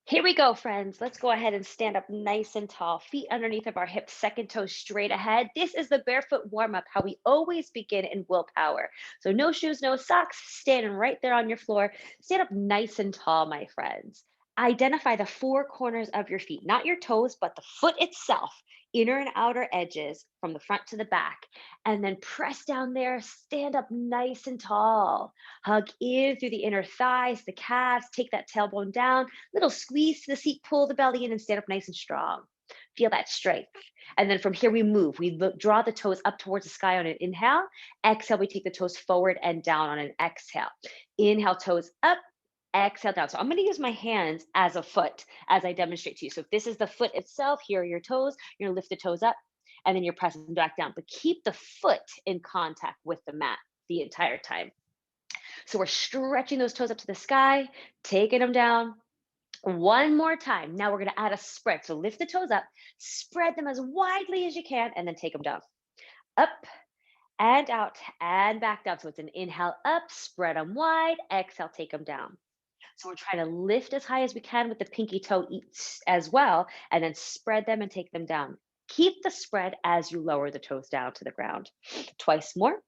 Here we go, friends. Let's go ahead and stand up nice and tall, feet underneath of our hips, second toe straight ahead. This is the barefoot warm up, how we always begin in willpower. So, no shoes, no socks, standing right there on your floor. Stand up nice and tall, my friends. Identify the four corners of your feet, not your toes, but the foot itself, inner and outer edges from the front to the back. And then press down there, stand up nice and tall. Hug in through the inner thighs, the calves, take that tailbone down. Little squeeze to the seat, pull the belly in and stand up nice and strong. Feel that strength. And then from here, we move. We draw the toes up towards the sky on an inhale. Exhale, we take the toes forward and down on an exhale. Inhale, toes up. Exhale down. So I'm going to use my hands as a foot as I demonstrate to you. So if this is the foot itself, here are your toes. You're going to lift the toes up and then you're pressing back down. But keep the foot in contact with the mat the entire time. So we're stretching those toes up to the sky, taking them down, one more time. Now we're going to add a spread. So lift the toes up, spread them as widely as you can, and then take them down. Up and out and back down. So it's an inhale up, spread them wide, exhale, take them down. So we're trying to lift as high as we can with the pinky toe as well, and then spread them and take them down. Keep the spread as you lower the toes down to the ground. Twice more.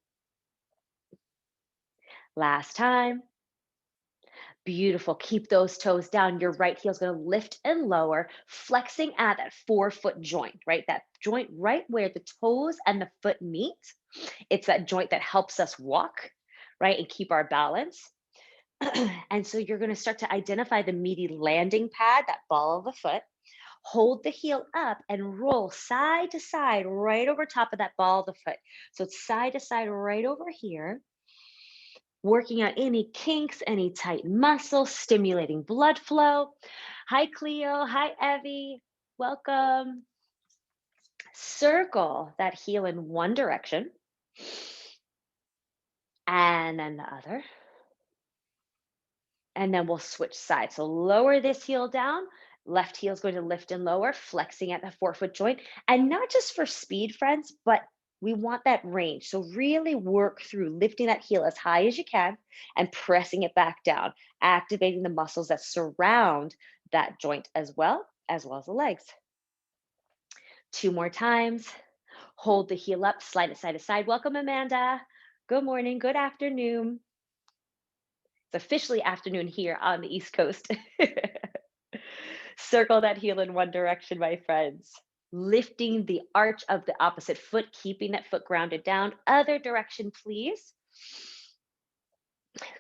Last time. Beautiful. Keep those toes down. Your right heel is going to lift and lower, flexing at that forefoot joint, right? That joint right where the toes and the foot meet. It's that joint that helps us walk, right? And keep our balance. And so you're going to start to identify the meaty landing pad, that ball of the foot. Hold the heel up and roll side to side right over top of that ball of the foot. So it's side to side right over here, working out any kinks, any tight muscles, stimulating blood flow. Hi, Cleo. Hi, Evie. Welcome. Circle that heel in one direction and then the other. And then we'll switch sides. So lower this heel down. Left heel is going to lift and lower, flexing at the forefoot joint. And not just for speed, friends, but we want that range. So really work through lifting that heel as high as you can and pressing it back down, activating the muscles that surround that joint as well as the legs. Two more times. Hold the heel up, slide it side to side. Welcome, Amanda. Good morning, good afternoon. It's officially afternoon here on the East Coast. Circle that heel in one direction, my friends. Lifting the arch of the opposite foot, keeping that foot grounded down. Other direction, please.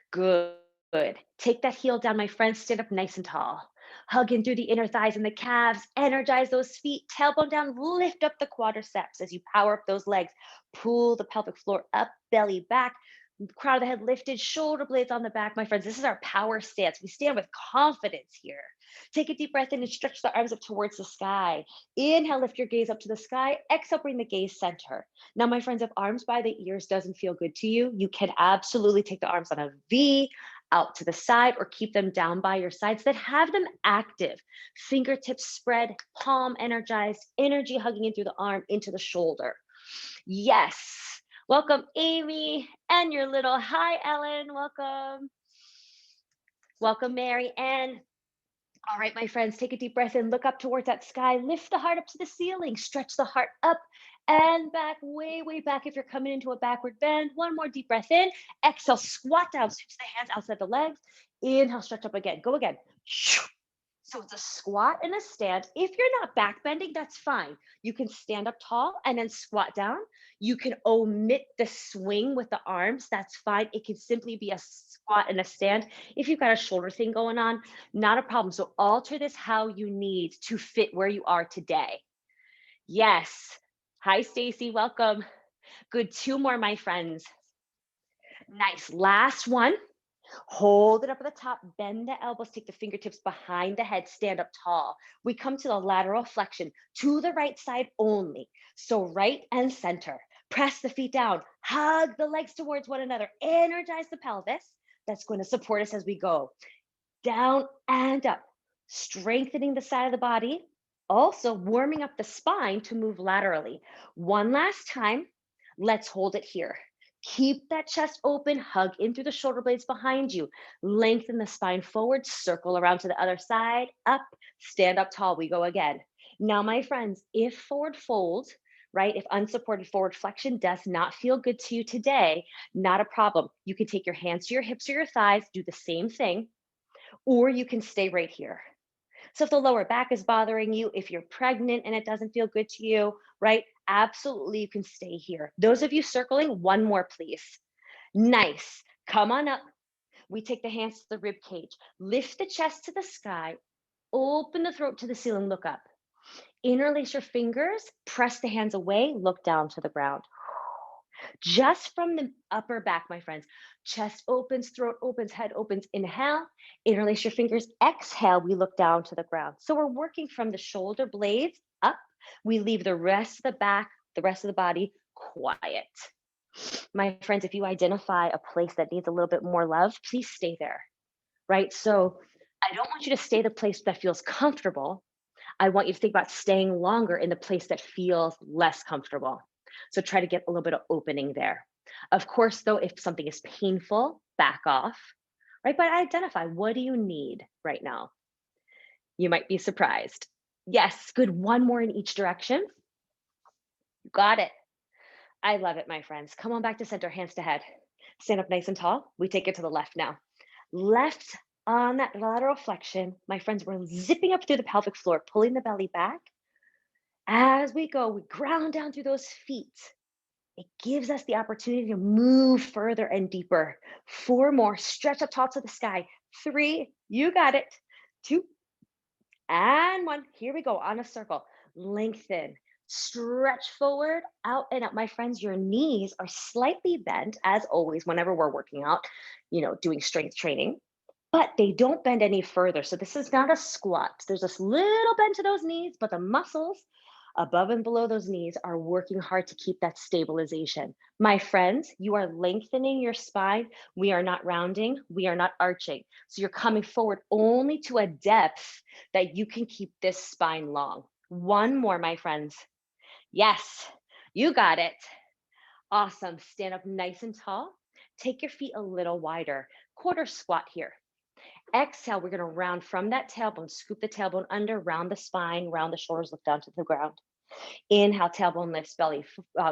Good. Take that heel down, my friends. Stand up nice and tall. Hug in through the inner thighs and the calves. Energize those feet. Tailbone down. Lift up the quadriceps as you power up those legs. Pull the pelvic floor up, belly back. Crown of the head lifted, shoulder blades on the back, my friends. This is our power stance. We stand with confidence here. Take a deep breath in and stretch the arms up towards the sky. Inhale, lift your gaze up to the sky. Exhale, bring the gaze center. Now, my friends, if arms by the ears doesn't feel good to you, you can absolutely take the arms on a V out to the side or keep them down by your sides, that have them active. Fingertips spread, palm energized, energy hugging in through the arm into the shoulder. Yes. Welcome, Amy, and your little hi, Ellen. Welcome. Welcome, Mary Ann. All right, my friends, take a deep breath in, look up towards that sky, lift the heart up to the ceiling, stretch the heart up and back, way, way back if you're coming into a backward bend. One more deep breath in. Exhale, squat down, switch the hands outside the legs. Inhale, stretch up again. Go again. So it's a squat and a stand. If you're not back bending, that's fine. You can stand up tall and then squat down. You can omit the swing with the arms. That's fine. It can simply be a squat and a stand. If you've got a shoulder thing going on, not a problem. So alter this how you need to fit where you are today. Yes. Hi, Stacy. Welcome. Good. Two more, my friends. Nice. Last one. Hold it up at the top, bend the elbows, take the fingertips behind the head, stand up tall. We come to the lateral flexion to the right side only. So right and center. Press the feet down, hug the legs towards one another, energize the pelvis. That's going to support us as we go down and up, strengthening the side of the body, also warming up the spine to move laterally. One last time, let's hold it here. Keep that chest open, hug in through the shoulder blades behind you. Lengthen the spine forward, circle around to the other side, up, stand up tall. We go again. Now, my friends, if forward fold, right, if unsupported forward flexion does not feel good to you today, not a problem. You can take your hands to your hips or your thighs, do the same thing, or you can stay right here. So if the lower back is bothering you, if you're pregnant and it doesn't feel good to you, right? Absolutely, you can stay here. Those of you circling, one more, please. Nice. Come on up. We take the hands to the rib cage. Lift the chest to the sky. Open the throat to the ceiling. Look up. Interlace your fingers. Press the hands away. Look down to the ground. Just from the upper back, my friends. Chest opens, throat opens, head opens. Inhale, interlace your fingers. Exhale, we look down to the ground. So we're working from the shoulder blades up. We leave the rest of the back, the rest of the body quiet. My friends, if you identify a place that needs a little bit more love, please stay there, right? So I don't want you to stay the place that feels comfortable. I want you to think about staying longer in the place that feels less comfortable. So try to get a little bit of opening there. Of course, though, if something is painful, back off, right? But identify, what do you need right now? You might be surprised. Yes, good. One more in each direction. Got it. I love it, my friends. Come on back to center, hands to head. Stand up nice and tall. We take it to the left now. Left on that lateral flexion. My friends, we're zipping up through the pelvic floor, pulling the belly back. As we go, we ground down through those feet. It gives us the opportunity to move further and deeper. 4 more, stretch up tall to the sky. 3, you got it. 2, and 1. Here we go on a circle. Lengthen, stretch forward, out and up. My friends, your knees are slightly bent, as always, whenever we're working out, doing strength training, but they don't bend any further. So this is not a squat. There's this little bend to those knees, but the muscles above and below those knees are working hard to keep that stabilization. My friends, you are lengthening your spine. We are not rounding. We are not arching. So you're coming forward only to a depth that you can keep this spine long. One more, my friends. Yes, you got it. Awesome. Stand up nice and tall. Take your feet a little wider. Quarter squat here. Exhale, we're going to round from that tailbone, scoop the tailbone under, round the spine, round the shoulders, look down to the ground. Inhale, tailbone lifts, belly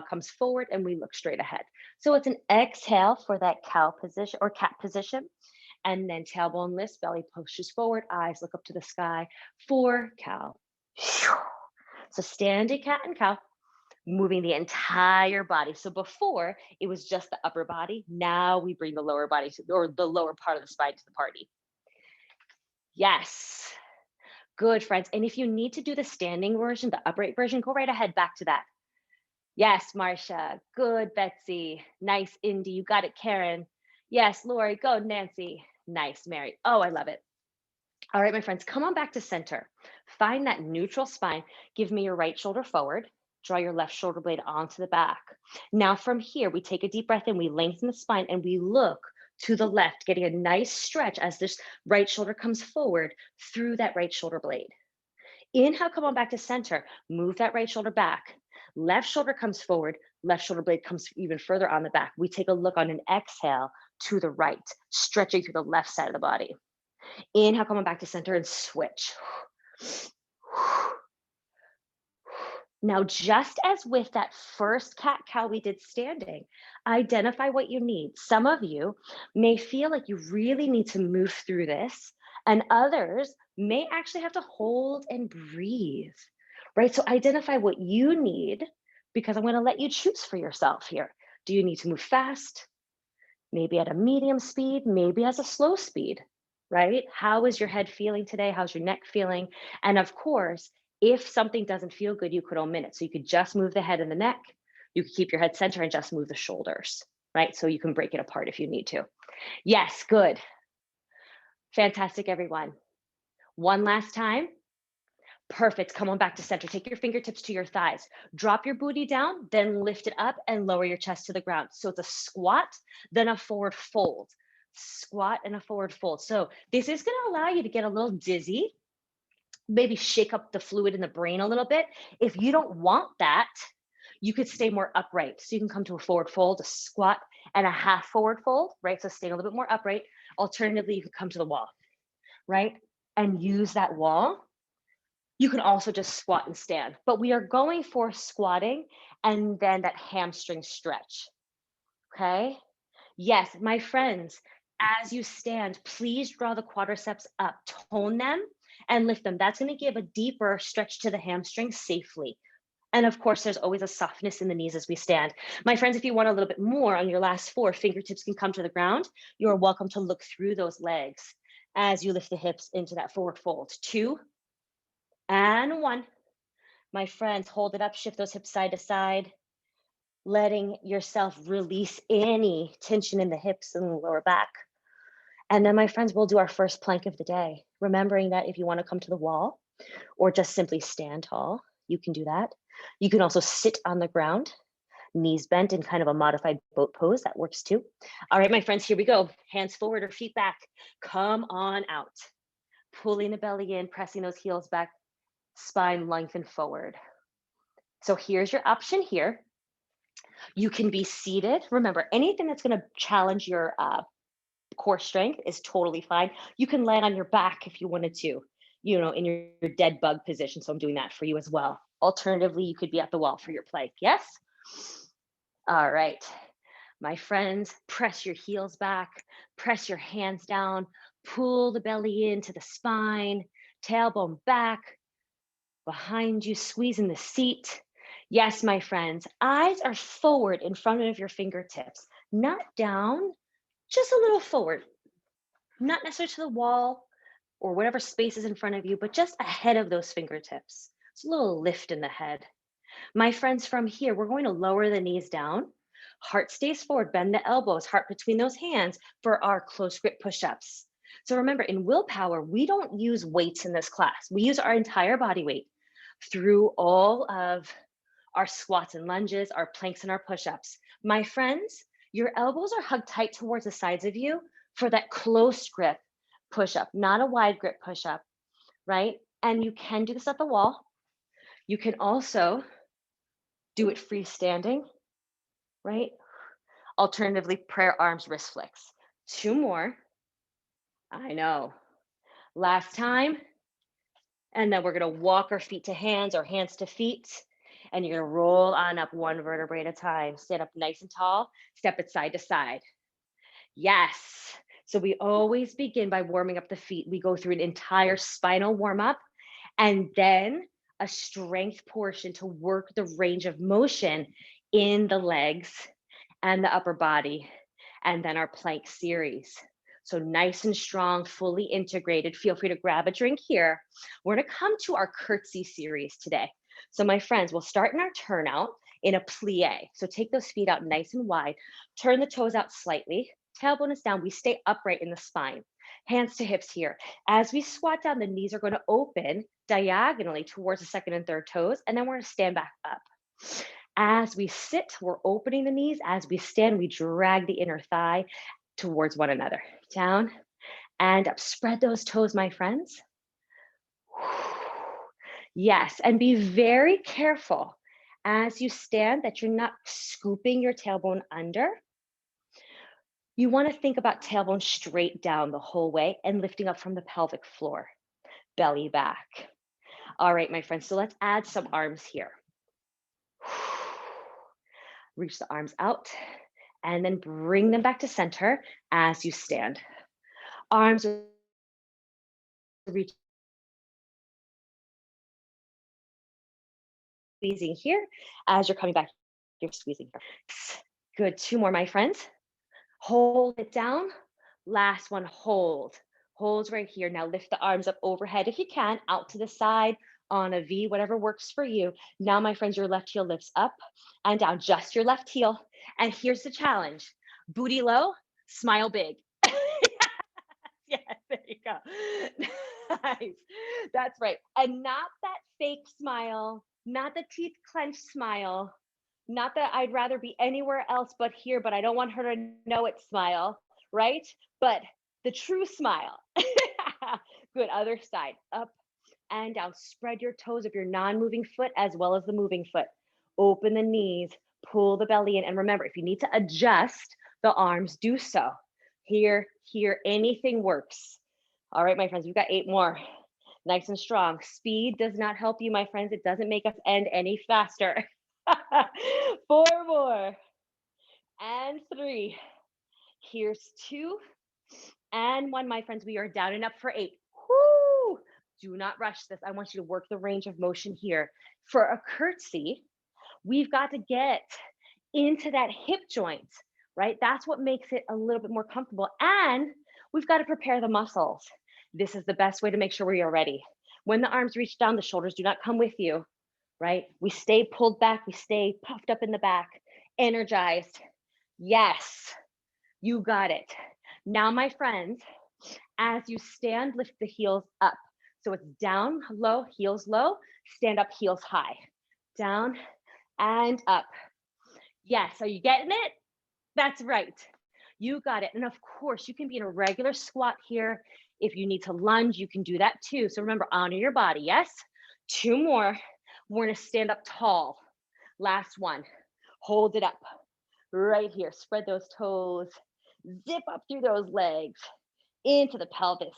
comes forward, and we look straight ahead. So it's an exhale for that cow position or cat position. And then tailbone lifts, belly pushes forward, eyes look up to the sky for cow. So standing cat and cow, moving the entire body. So before it was just the upper body. Now we bring the lower body or the lower part of the spine to the party. Yes. Good, friends. And if you need to do the standing version, the upright version, go right ahead back to that. Yes, Marcia. Good, Betsy. Nice, Indy. You got it, Karen. Yes, Lori. Go, Nancy. Nice, Mary. Oh, I love it. All right, my friends, come on back to center. Find that neutral spine. Give me your right shoulder forward. Draw your left shoulder blade onto the back. Now from here, we take a deep breath in, we lengthen the spine, and we look to the left, getting a nice stretch as this right shoulder comes forward through that right shoulder blade. Inhale, come on back to center. Move that right shoulder back. Left shoulder comes forward. Left shoulder blade comes even further on the back. We take a look on an exhale to the right, stretching through the left side of the body. Inhale, come on back to center and switch. Now, just as with that first cat cow we did standing, identify what you need. Some of you may feel like you really need to move through this, and others may actually have to hold and breathe, right? So identify what you need, because I'm going to let you choose for yourself here. Do you need to move fast? Maybe at a medium speed, maybe as a slow speed, right? How is your head feeling today? How's your neck feeling? And of course, if something doesn't feel good, you could omit it. So you could just move the head and the neck. You could keep your head center and just move the shoulders, right? So you can break it apart if you need to. Yes, good. Fantastic, everyone. One last time. Perfect. Come on back to center. Take your fingertips to your thighs. Drop your booty down, then lift it up and lower your chest to the ground. So it's a squat, then a forward fold. Squat and a forward fold. So this is going to allow you to get a little dizzy, maybe shake up the fluid in the brain a little bit. If you don't want that, You could stay more upright. So you can come to a forward fold, a squat, and a half forward fold, right? So stay a little bit more upright. Alternatively, you could come to the wall, right? And use that wall. You can also just squat and stand, but we are going for squatting and then that hamstring stretch, okay? Yes, my friends, as you stand, please draw the quadriceps up, tone them and lift them. That's going to give a deeper stretch to the hamstrings safely. And of course, there's always a softness in the knees as we stand. My friends, if you want a little bit more on your last four, fingertips can come to the ground. You're welcome to look through those legs as you lift the hips into that forward fold. 2 and 1. My friends, hold it up, shift those hips side to side, letting yourself release any tension in the hips and the lower back. And then, my friends, we'll do our first plank of the day, remembering that if you want to come to the wall or just simply stand tall, you can do that. You can also sit on the ground, knees bent in kind of a modified boat pose. That works too. All right, my friends, here we go. Hands forward or feet back. Come on out. Pulling the belly in, pressing those heels back, spine lengthened forward. So here's your option here. You can be seated. Remember, anything that's going to challenge your core strength is totally fine. You can land on your back if you wanted to, in your dead bug position. So I'm doing that for you as well. Alternatively, you could be at the wall for your plank. Yes? All right. My friends, press your heels back, press your hands down, pull the belly into the spine, tailbone back, behind you, squeezing the seat. Yes, my friends, eyes are forward in front of your fingertips, not down, just a little forward, not necessarily to the wall or whatever space is in front of you, but just ahead of those fingertips. It's a little lift in the head. My friends, from here, we're going to lower the knees down. Heart stays forward, bend the elbows, heart between those hands for our close grip push-ups. So remember, in Willpower, we don't use weights in this class. We use our entire body weight through all of our squats and lunges, our planks and our push-ups. My friends, your elbows are hugged tight towards the sides of you for that close grip push-up, not a wide grip push-up, right? And you can do this at the wall. You can also do it freestanding, right? Alternatively, prayer arms, wrist flicks. 2 more. I know. Last time. And then we're going to walk our feet to hands or hands to feet. And you're going to roll on up one vertebrae at a time. Stand up nice and tall. Step it side to side. Yes. So we always begin by warming up the feet. We go through an entire spinal warm up and then a strength portion to work the range of motion in the legs and the upper body, and then our plank series. So nice and strong, fully integrated. Feel free to grab a drink here. We're gonna come to our curtsy series today. So my friends, we'll start in our turnout in a plie. So take those feet out nice and wide, turn the toes out slightly, tailbone is down, we stay upright in the spine. Hands to hips here. As we squat down, the knees are gonna open diagonally towards the second and third toes, and then we're gonna stand back up. As we sit, we're opening the knees. As we stand, we drag the inner thigh towards one another. Down and up. Spread those toes, my friends. Yes, and be very careful as you stand that you're not scooping your tailbone under. You want to think about tailbone straight down the whole way and lifting up from the pelvic floor, belly back. All right, my friends, so let's add some arms here. Reach the arms out and then bring them back to center as you stand. Arms are reaching, squeezing here. As you're coming back, you're squeezing here. Good, 2 more, my friends. Hold it down. Last one, hold. Hold right here. Now lift the arms up overhead if you can, out to the side on a V, whatever works for you. Now, my friends, your left heel lifts up and down, just your left heel. And here's the challenge. Booty low, smile big. Yes, there you go. Nice. That's right. And not that fake smile, not the teeth clenched smile, not that I'd rather be anywhere else but here, but I don't want her to know it smile, right? But the true smile. Good. Other side, up and down. Spread your toes of your non-moving foot as well as the moving foot. Open the knees, pull the belly in. And remember, if you need to adjust the arms, do so. Here, anything works. All right, my friends, we've got 8 more. Nice and strong. Speed does not help you, my friends. It doesn't make us end any faster. 4 more. And 3. Here's 2. And 1, my friends. We are down and up for 8. Whoo! Do not rush this. I want you to work the range of motion here. For a curtsy, we've got to get into that hip joint, right? That's what makes it a little bit more comfortable. And we've got to prepare the muscles. This is the best way to make sure we are ready. When the arms reach down, the shoulders do not come with you, right? We stay pulled back. We stay puffed up in the back, energized. Yes, you got it. Now, my friends, as you stand, lift the heels up. So it's down, low, heels low, stand up, heels high. Down and up. Yes, are you getting it? That's right. You got it. And of course, you can be in a regular squat here. If you need to lunge, you can do that too. So remember, honor your body. Yes. 2 more. We're going to stand up tall. Last one. Hold it up. Right here. Spread those toes. Zip up through those legs. Into the pelvis.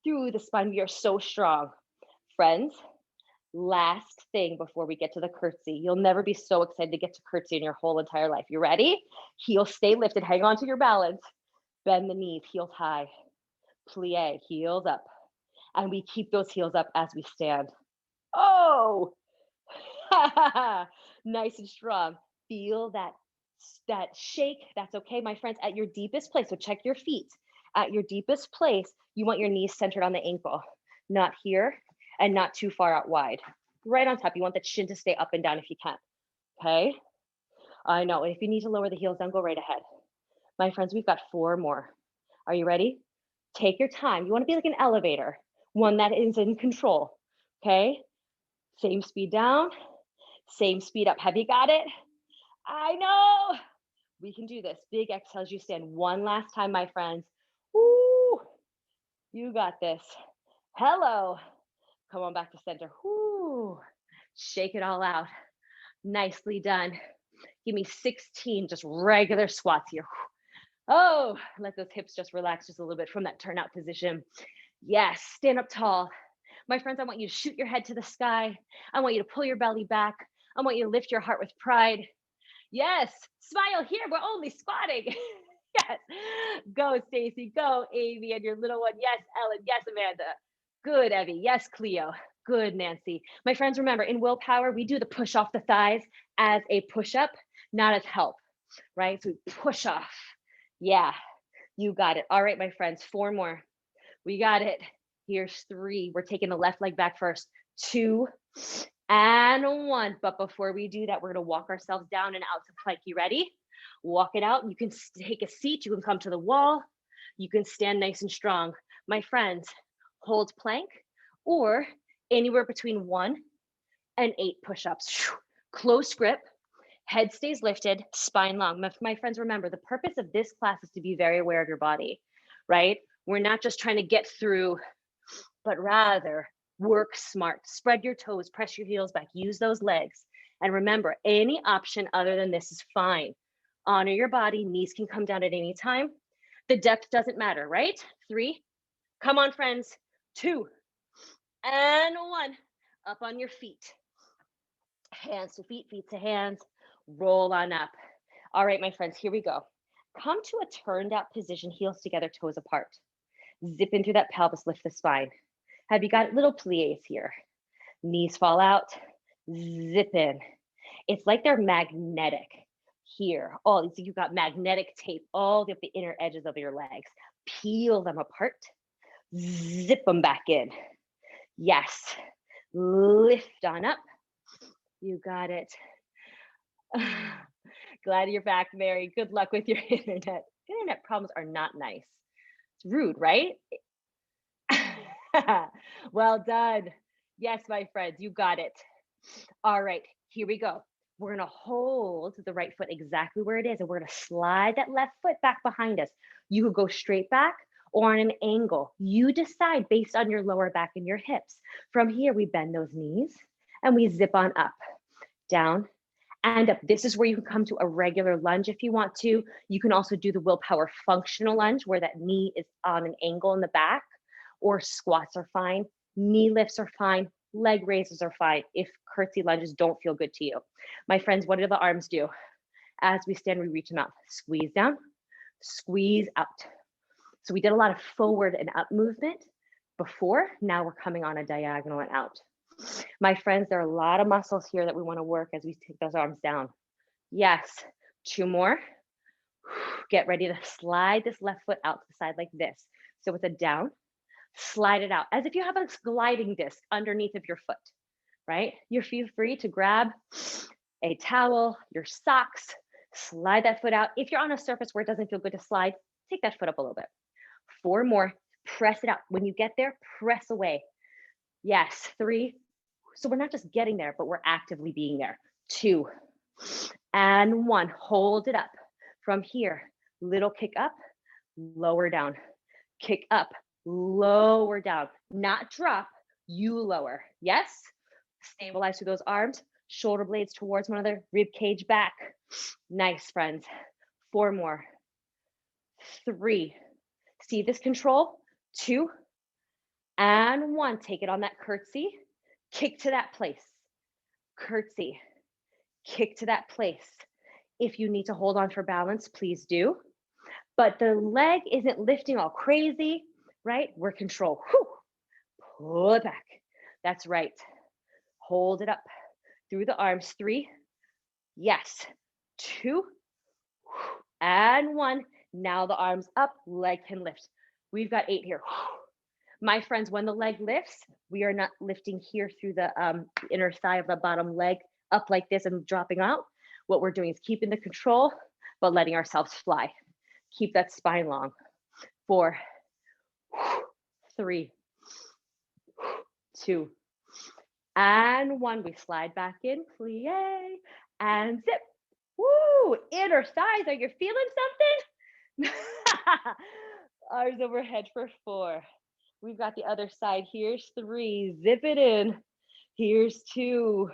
Through the spine. We are so strong. Friends, last thing before we get to the curtsy. You'll never be so excited to get to curtsy in your whole entire life. You ready? Heels stay lifted. Hang on to your balance. Bend the knees. Heels high. Plie. Heels up. And we keep those heels up as we stand. Oh, nice and strong. Feel that shake. That's okay, my friends, at your deepest place. So check your feet. At your deepest place, you want your knees centered on the ankle, not here and not too far out wide. Right on top. You want the chin to stay up and down if you can. Okay. I know. If you need to lower the heels down, go right ahead. My friends, we've got 4 more. Are you ready? Take your time. You want to be like an elevator, one that is in control. Okay. Same speed down, same speed up. Have you got it? I know. We can do this. Big exhale as you stand. One last time, my friends. Woo. You got this. Hello. Come on back to center. Woo. Shake it all out. Nicely done. Give me 16 just regular squats here. Oh, let those hips just relax just a little bit from that turnout position. Yes, stand up tall. My friends, I want you to shoot your head to the sky. I want you to pull your belly back. I want you to lift your heart with pride. Yes, smile here. We're only squatting. Yes. Go, Stacy. Go, Amy, and your little one. Yes, Ellen. Yes, Amanda. Good, Evie. Yes, Cleo. Good, Nancy. My friends, remember, in Willpower, we do the push off the thighs as a push-up, not as help, right? So we push off. Yeah, you got it. All right, my friends, 4 more. We got it. Here's 3. We're taking the left leg back first. 2 and 1. But before we do that, we're going to walk ourselves down and out to plank. You ready? Walk it out. You can take a seat. You can come to the wall. You can stand nice and strong. My friends, hold plank or anywhere between 1 and 8 push-ups. Close grip. Head stays lifted, spine long. My friends, remember, the purpose of this class is to be very aware of your body, right? We're not just trying to get through, but rather work smart. Spread your toes, press your heels back, use those legs. And remember, any option other than this is fine. Honor your body. Knees can come down at any time. The depth doesn't matter, right? 3. Come on, friends. 2 and 1. Up on your feet. Hands to feet, feet to hands. Roll on up. All right, my friends, here we go. Come to a turned out position, heels together, toes apart. Zip into that pelvis, lift the spine. Have you got little plies here? Knees fall out, zip in. It's like they're magnetic here. Oh, you've got magnetic tape all up the inner edges of your legs. Peel them apart, zip them back in. Yes, lift on up. You got it. Glad you're back, Mary. Good luck with your internet. Internet problems are not nice. It's rude, right? Well done. Yes, my friends, you got it. All right, here we go. We're going to hold the right foot exactly where it is, and we're going to slide that left foot back behind us. You could go straight back or on an angle. You decide based on your lower back and your hips. From here, we bend those knees and we zip on up, down And up. This is where you can come to a regular lunge if you want to. You can also do the Willpower functional lunge where that knee is on an angle in the back, or squats are fine. Knee lifts are fine. Leg raises are fine if curtsy lunges don't feel good to you. My friends, what do the arms do? As we stand, we reach them out. Squeeze down, squeeze out. So we did a lot of forward and up movement before. Now we're coming on a diagonal and out. My friends, there are a lot of muscles here that we want to work as we take those arms down. Yes, 2 more. Get ready to slide this left foot out to the side like this. So with a down, slide it out as if you have a gliding disc underneath of your foot, right? You feel free to grab a towel, your socks, slide that foot out. If you're on a surface where it doesn't feel good to slide, take that foot up a little bit. 4 more, press it out. When you get there, press away. Yes, 3. So we're not just getting there, but we're actively being there. 2 and 1, hold it up. From here, little kick up, lower down, kick up, lower down, not drop, you lower. Yes, stabilize through those arms, shoulder blades towards one another, rib cage back. Nice, friends. 4 more, 3. See this control? 2 and 1. Take it on that curtsy. Kick to that place. Curtsy. Kick to that place. If you need to hold on for balance, please do. But the leg isn't lifting all crazy, right? We're control. Whew. Pull it back. That's right. Hold it up through the arms. 3. Yes. 2 and 1. Now the arms up, leg can lift. We've got 8 here. My friends, when the leg lifts, we are not lifting here through the inner thigh of the bottom leg up like this and dropping out. What we're doing is keeping the control, but letting ourselves fly. Keep that spine long. 4, 3, 2, and 1. We slide back in, plie, and zip. Woo! Inner thighs, are you feeling something? Arms overhead for 4. We've got the other side. Here's 3. Zip it in. Here's 2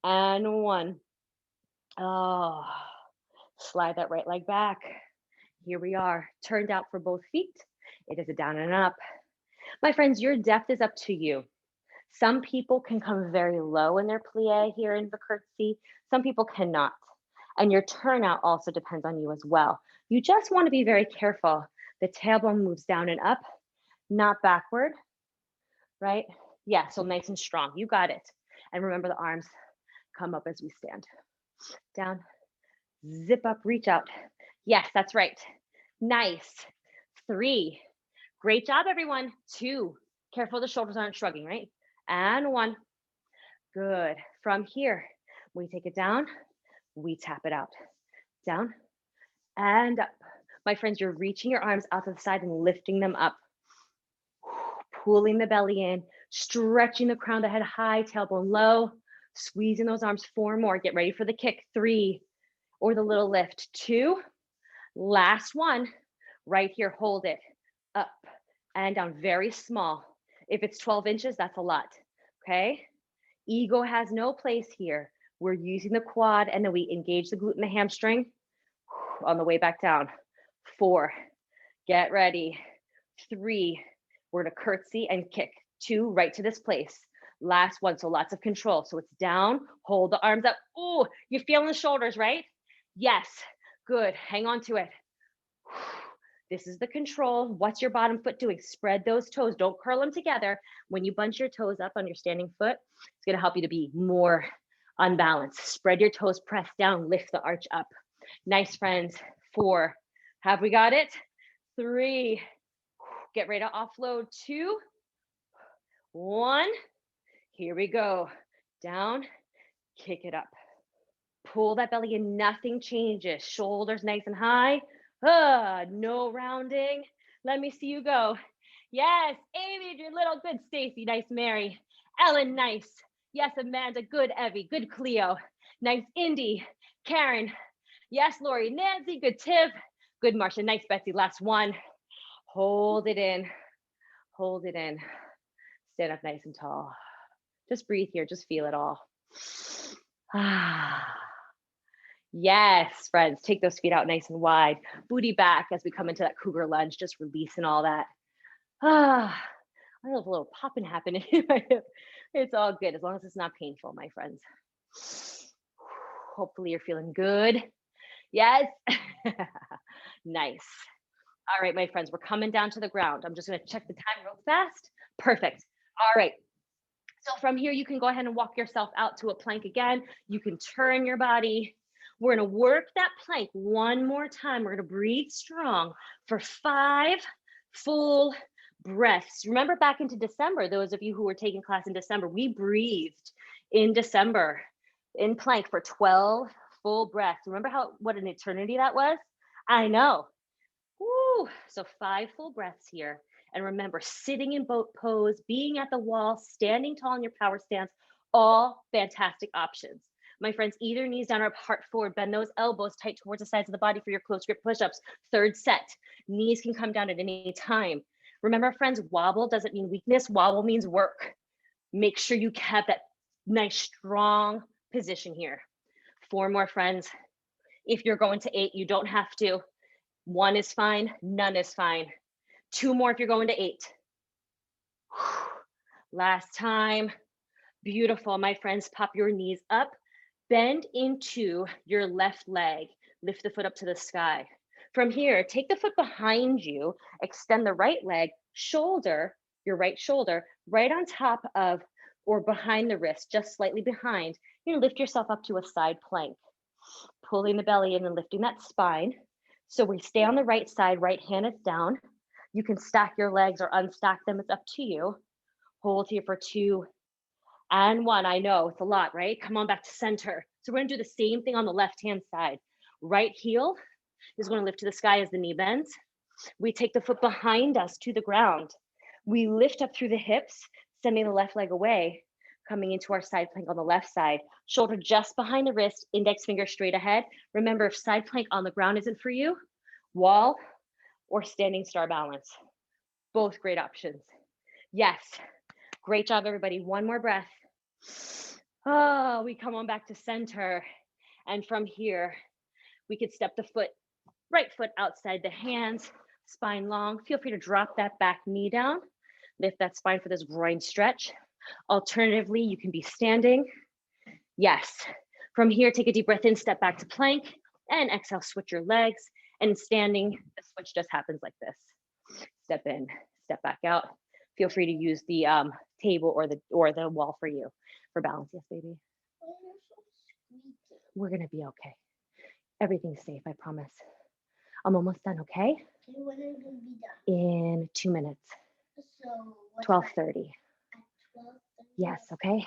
and 1. Oh, slide that right leg back. Here we are, turned out for both feet. It is a down and an up. My friends, your depth is up to you. Some people can come very low in their plie here in the curtsy. Some people cannot. And your turnout also depends on you as well. You just want to be very careful. The tailbone moves down and up, not backward, right? Yeah, so nice and strong. You got it. And remember, the arms come up as we stand. Down, zip up, reach out. Yes, that's right. Nice. 3. Great job, everyone. 2. Careful the shoulders aren't shrugging, right? And 1. Good. From here, we take it down. We tap it out. Down and up. My friends, you're reaching your arms out to the side and lifting them up. Pulling the belly in, stretching the crown of the head high, tailbone low, squeezing those arms. 4 more. Get ready for the kick. 3, or the little lift. 2, last 1. Right here, hold it. Up and down, very small. If it's 12 inches, that's a lot, okay? Ego has no place here. We're using the quad, and then we engage the glute and the hamstring on the way back down. 4, get ready. 3, we're to curtsy and kick. 2, right to this place. Last 1, so lots of control. So it's down, hold the arms up. Oh, you're feeling the shoulders, right? Yes, good, hang on to it. This is the control. What's your bottom foot doing? Spread those toes, don't curl them together. When you bunch your toes up on your standing foot, it's gonna help you to be more unbalanced. Spread your toes, press down, lift the arch up. Nice, friends. 4, have we got it? 3, get ready to offload. 2, 1, here we go. Down, kick it up. Pull that belly in, nothing changes. Shoulders nice and high. No rounding. Let me see you go. Yes, Amy, you're little good. Stacy, nice. Mary, Ellen, nice. Yes, Amanda, good. Evie, good. Cleo, nice. Indy, Karen, yes. Lori, Nancy, good. Tiv, good. Marcia, nice. Betsy, last 1. Hold it in. Hold it in. Stand up nice and tall. Just breathe here. Just feel it all. Ah, yes, friends, take those feet out nice and wide. Booty back as we come into that cougar lunge, just releasing all that. Ah, I have a little popping happening in my hip. It's all good as long as it's not painful, my friends. Hopefully you're feeling good. Yes. Nice. All right, my friends, we're coming down to the ground. I'm just going to check the time real fast. Perfect. All right. So from here, you can go ahead and walk yourself out to a plank again. You can turn your body. We're going to work that plank one more time. We're going to breathe strong for 5 full breaths. Remember back into December, those of you who were taking class in December, we breathed in December in plank for 12 full breaths. Remember what an eternity that was? I know. Woo. So 5 full breaths here. And remember, sitting in boat pose, being at the wall, standing tall in your power stance, all fantastic options. My friends, either knees down or heart forward, bend those elbows tight towards the sides of the body for your close grip push-ups. 3rd set, knees can come down at any time. Remember, friends, wobble doesn't mean weakness, wobble means work. Make sure you have that nice, strong position here. 4 more, friends. If you're going to 8, you don't have to. 1 is fine, none is fine. 2 more if you're going to 8. Last time. Beautiful, my friends. Pop your knees up. Bend into your left leg. Lift the foot up to the sky. From here, take the foot behind you. Extend the right leg, shoulder, your right shoulder, right on top of or behind the wrist, just slightly behind. You lift yourself up to a side plank. Pulling the belly in and lifting that spine. So we stay on the right side, right hand is down. You can stack your legs or unstack them, it's up to you. Hold here for 2 and 1. I know it's a lot, right? Come on back to center. So we're gonna do the same thing on the left-hand side. Right heel is gonna lift to the sky as the knee bends. We take the foot behind us to the ground. We lift up through the hips, sending the left leg away, coming into our side plank on the left side. Shoulder just behind the wrist, index finger straight ahead. Remember, if side plank on the ground isn't for you, wall or standing star balance. Both great options. Yes. Great job, everybody. 1 more breath. Oh, we come on back to center. And from here, we could step the right foot outside the hands, spine long. Feel free to drop that back knee down. Lift that spine for this groin stretch. Alternatively, you can be standing. Yes. From here, take a deep breath in, step back to plank, and exhale, switch your legs. And standing, the switch just happens like this. Step in, step back out. Feel free to use the table or the wall for you for balance. Yes, baby. We're gonna be okay. Everything's safe, I promise. I'm almost done, okay? When are you gonna be done? In 2 minutes. So 12:30. At 12:30? Yes, okay.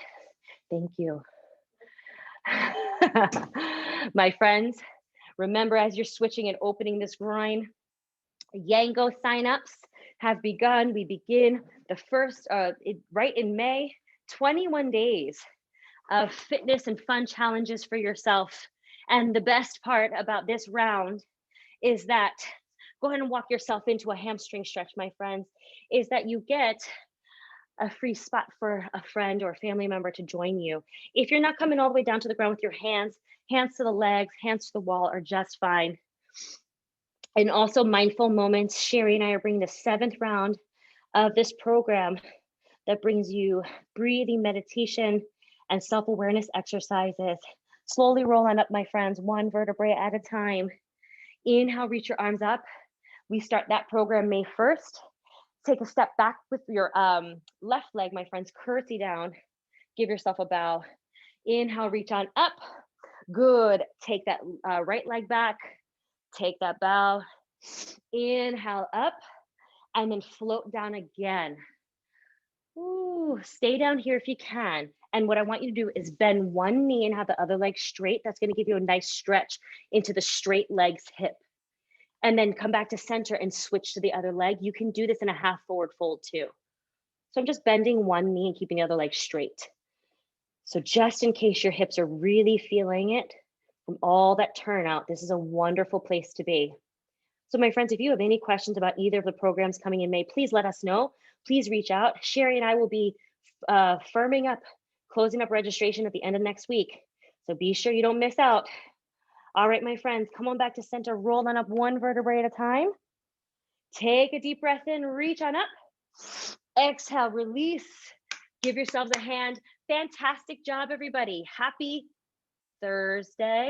Thank you. My friends, remember as you're switching and opening this groin, Yango signups have begun. We begin the first, right in May, 21 days of fitness and fun challenges for yourself. And the best part about this round is that, go ahead and walk yourself into a hamstring stretch, my friends, is that you get a free spot for a friend or a family member to join you. If you're not coming all the way down to the ground with your hands to the legs, hands to the wall are just fine. And also mindful moments. Sherry and I are bringing the 7th round of this program that brings you breathing meditation and self-awareness exercises. Slowly roll on up, my friends, 1 vertebrae at a time. Inhale, reach your arms up. We start that program May 1st. Take a step back with your left leg, my friends, curtsy down. Give yourself a bow. Inhale, reach on up. Good. Take that right leg back. Take that bow. Inhale up and then float down again. Ooh, stay down here if you can. And what I want you to do is bend one knee and have the other leg straight. That's going to give you a nice stretch into the straight leg's hip. And then come back to center and switch to the other leg. You can do this in a half forward fold too. So I'm just bending one knee and keeping the other leg straight. So just in case your hips are really feeling it from all that turnout, this is a wonderful place to be. So my friends, if you have any questions about either of the programs coming in May, please let us know. Please reach out. Sherry and I will be closing up registration at the end of next week. So be sure you don't miss out. All right, my friends, come on back to center. Roll on up one vertebrae at a time. Take a deep breath in, reach on up. Exhale, release. Give yourselves a hand. Fantastic job, everybody. Happy Thursday.